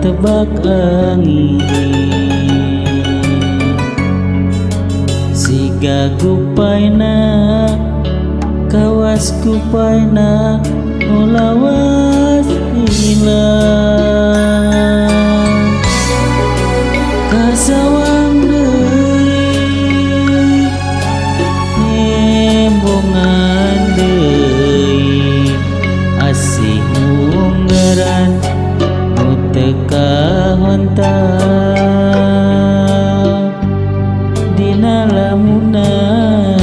tebak angin siga gupaina kawas gupaina nulawas hilang kasawang deui nembongan deui asih unggeran nu teu kahontal dina lamunan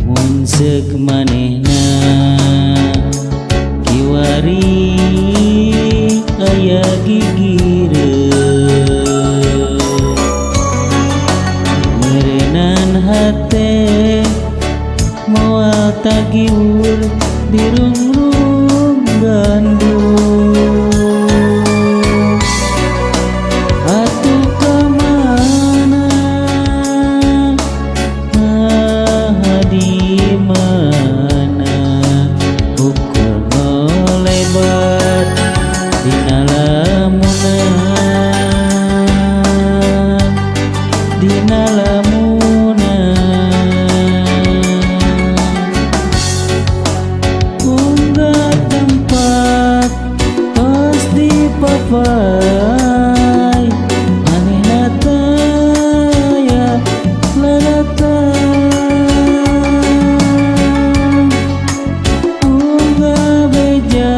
mun seuk manehna kiwari aya gigireun meureunnan hate moal tagiur di rungrung gandung atuh kamana di mana ukur no lebat dina lamunan dina lamunan unggah tempat tos dipapai manehna taya ladatan unggah beja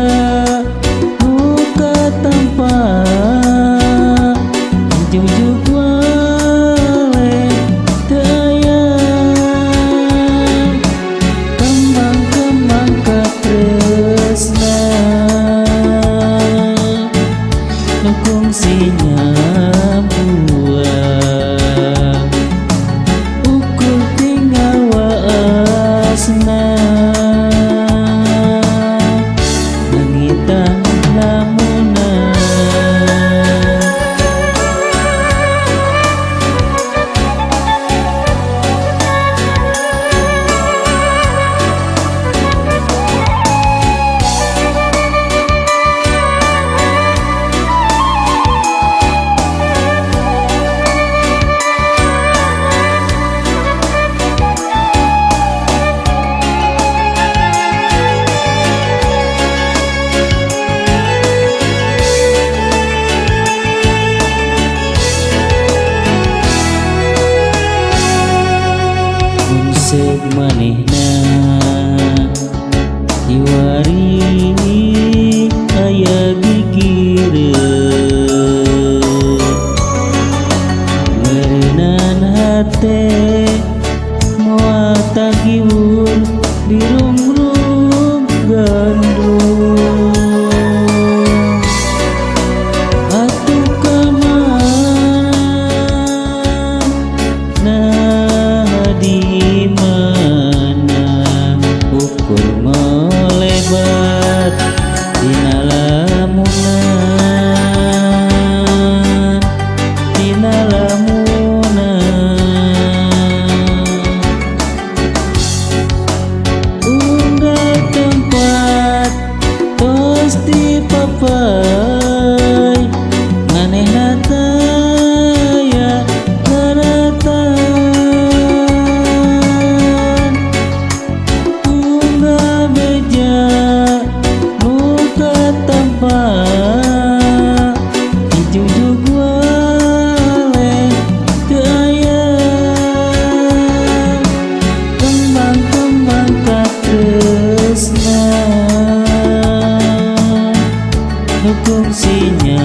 muka tempat jujuk wale daya kembang-kembang katresna nu kungsinya buah ukur tinggal waasna langitan lamunan seuk manehna kiwari aya gigireun meureunnan hate moal tagiur di rungrung gandung atuh kamana di mana ukur melebat dina lamunan dina lamunan unggah tempat tos dipapai manehna taya ladatan unggah beja muka tempat dijujuk wale daya kembang-kembang katresna nu kungsinya